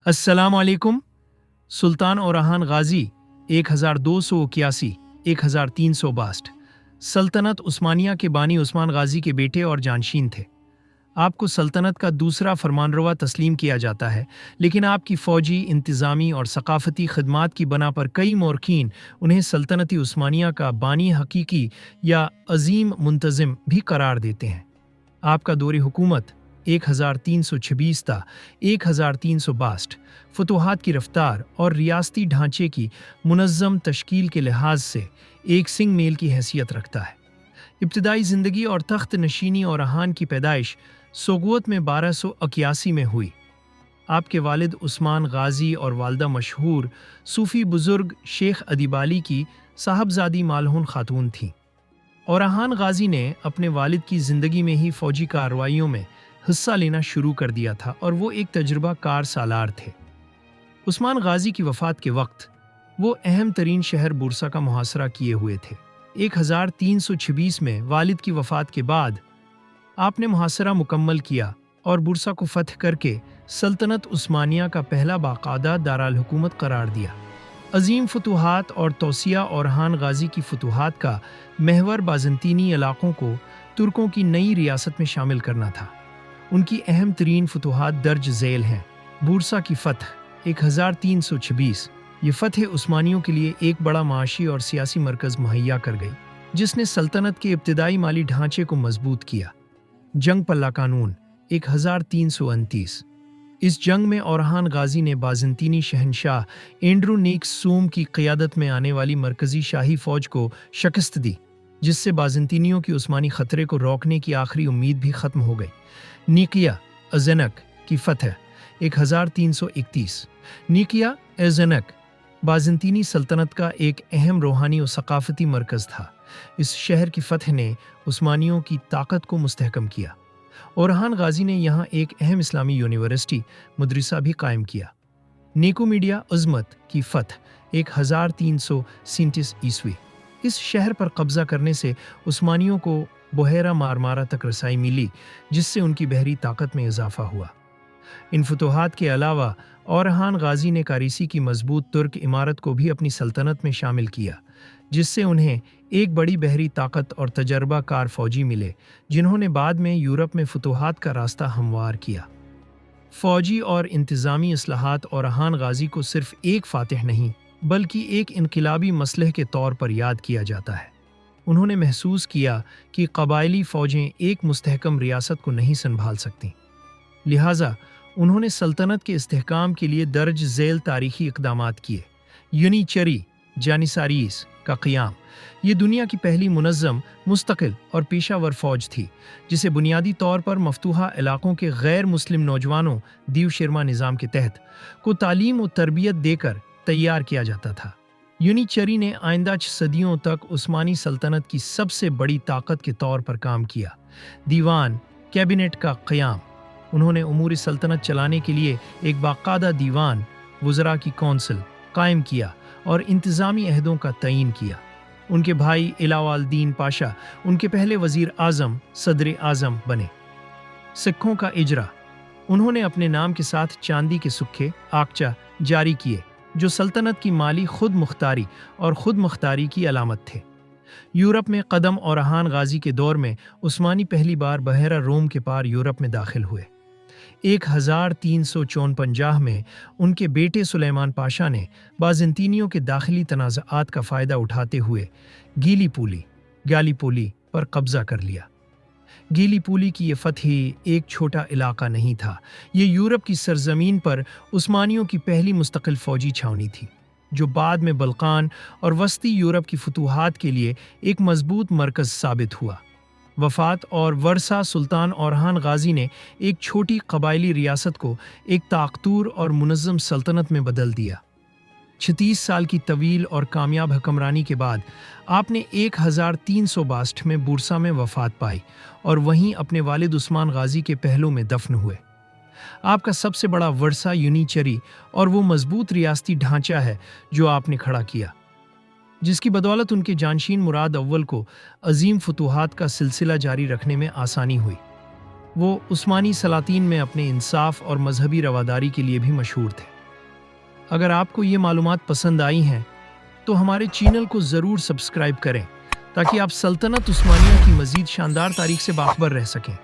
अस्सलाम वालेकुम। सुल्तान ओराहान गाजी 1281-1362 सल्तनत उस्मानिया के बानी उस्मान गाजी के बेटे और जानशीन थे। आपको सल्तनत का दूसरा फरमानरवा तस्लीम किया जाता है, लेकिन आपकी फ़ौजी, इंतज़ामी और सकाफ़ती खदमात की बना पर कई मौरखीन उन्हें सल्तनती उस्मानिया का बानी हकीकी या अज़ीम मुंतज़िम भी करार देते हैं। आपका दौर हुकूमत 1326 था 1362 फतूहात की रफ्तार और रियासती ढांचे की मुनज़्ज़म तश्कील के लिहाज से एक सिंग मेल की हैसियत रखता है। इब्तदाई ज़िंदगी और तख्त नशीनी ओराहान की पैदाइश सोगवत में 1281 में हुई। आपके वालिद उस्मान गाजी और वालदा मशहूर सूफ़ी बुज़ुर्ग शेख अदीबाली की साहबजादी मालहून खातून थीं। ओराहान गाजी ने अपने वालिद की ज़िंदगी में ही फ़ौजी कार्रवाइयों में हिस्सा लेना शुरू कर दिया था और वो एक तजुर्बा कार सालार थे। उस्मान गाजी की वफ़ात के वक्त वो अहम तरीन शहर बुरसा का मुहासरा किए हुए थे। 1326 में वालिद की वफ़ात के बाद आपने मुहासरा मुकम्मल किया और बुरसा को फ़तह करके सल्तनत उस्मानिया का पहला बाकायदा दारुल हुकूमत करार दिया। अजीम फतूहात और तौसिया ओराहान गाजी की फतूहात का महवर बाज़ंतीनी इलाक़ों को तुर्कों की नई रियासत में शामिल करना था। उनकी अहम तरीन फतूहात दर्ज झेल हैं। बुरसा की फ़तह 1326 ये फ़तह उस्मानियों के लिए एक बड़ा माशी और सियासी मरकज़ मुहैया कर गई, जिसने सल्तनत के इब्तदाई माली ढांचे को मजबूत किया। जंग पल्ला कानून 1329 इस जंग में ओराहान गाजी ने बाज़ंतीनी शहनशाह एंड्रोनिक सूम की क़ियादत में आने वाली मरकज़ी शाही फ़ौज को शिकस्त दी, जिससे बाज़ंतीनियों की उस्मानी ख़तरे को रोकने की आखिरी उम्मीद भी ख़त्म हो गई। निकिया अज़नक की फ़तह 1331 निकिया अज़नक बाज़ंतीनी सल्तनत का एक अहम रूहानी और सकाफ़ती मरकज़ था। इस शहर की फ़तह ने उस्मानियों की ताकत को मुस्तहकम किया। ओराहान गाजी ने यहाँ एक अहम इस्लामी यूनिवर्सिटी मदरसा भी कायम किया। निकोमीडिया अज़मत की फ़तह 1337 ईस्वी इस शहर पर कब्ज़ा करने से उस्मानियों को बहेरा मारमारा तक रसाई मिली, जिससे उनकी बहरी ताकत में इजाफा हुआ। इन फतूहात के अलावा ओराहान गाजी ने कारीसी की मजबूत तुर्क इमारत को भी अपनी सल्तनत में शामिल किया, जिससे उन्हें एक बड़ी बहरी ताकत और तजर्बा कार फौजी मिले, जिन्होंने बाद में यूरोप में फतूहात का रास्ता हमवार किया। फ़ौजी और इंतज़ामी इस्लाहात ओराहान गाजी को सिर्फ एक फ़ातिह नहीं, बल्कि एक इनकलाबी मसलह के तौर पर याद किया जाता है। उन्होंने महसूस किया कि कबायली फ़ौजें एक मुस्तहकम रियासत को नहीं संभाल सकतीं। लिहाजा उन्होंने सल्तनत के इस्तेहकाम के लिए दर्ज झेल तारीख़ी इक़दामात किए। यूनिचरी जानिसारीस का क़ियाम ये दुनिया की पहली मुनज़्ज़म, मुस्तकिल और पेशावर फ़ौज थी, जिसे बुनियादी तौर पर मफतूहा इलाक़ों के गैर मुस्लिम नौजवानों दीव शेरमा निज़ाम के तहत को तालीम और तरबियत देकर तैयार किया जाता था। यूनिचरी ने आइंदा सदियों तक उस्मानी सल्तनत की सबसे बड़ी ताकत के तौर पर काम किया। दीवान कैबिनेट का क़याम उन्होंने उमूर सल्तनत चलाने के लिए एक बाकायदा दीवान वज़रा की कौंसिल कायम किया और इंतज़ामी अहदों का तयीन किया। उनके भाई इलावाल-दीन पाशा उनके पहले वज़ीर आज़म सदर आज़म बने। सिक्कों का इजरा उन्होंने अपने नाम के साथ चांदी के सिक्के आकचा जारी किए, जो सल्तनत की माली खुद मुख्तारी और खुद मुख्तारी की अलामत थे। यूरोप में कदम ओराहान गाजी के दौर में उस्मानी पहली बार बहरा रोम के पार यूरोप में दाखिल हुए। 1354 में उनके बेटे सुलेमान पाशा ने बाज़ंतीनियों के दाखिली तनाज़ात का फ़ायदा उठाते हुए गैलीपोली पर कब्ज़ा कर लिया। गैलीपोली की ये फ़तह एक छोटा इलाका नहीं था, ये यूरोप की सरज़मीन पर उस्मानियों की पहली मुस्तकिल फ़ौजी छावनी थी, जो बाद में बल्कान और वस्ती यूरोप की फतूहात के लिए एक मजबूत मरकज़ साबित हुआ। वफ़ात और वर्सा सुल्तान ओराहान गाजी ने एक छोटी कबायली रियासत को एक ताकतूर और मुनज़्ज़म सल्तनत में बदल दिया। 36 साल की तवील और कामयाब हुक्मरानी के बाद आपने 1362 में बुरसा में वफ़ात पाई और वहीं अपने वालिद उस्मान गाजी के पहलू में दफन हुए। आपका सबसे बड़ा वर्सा यूनिचरी और वो मजबूत रियासती ढांचा है जो आपने खड़ा किया, जिसकी बदौलत उनके जानशीन मुराद अव्वल को अजीम फतूहात का सिलसिला जारी रखने में आसानी हुई। وہ عثمانی سلاطین میں اپنے انصاف اور مذہبی رواداری کے لیے بھی مشہور تھے۔ اگر آپ کو یہ معلومات پسند آئی ہیں تو ہمارے چینل کو ضرور سبسکرائب کریں تاکہ آپ سلطنت عثمانیہ کی مزید شاندار تاریخ سے باخبر رہ سکیں۔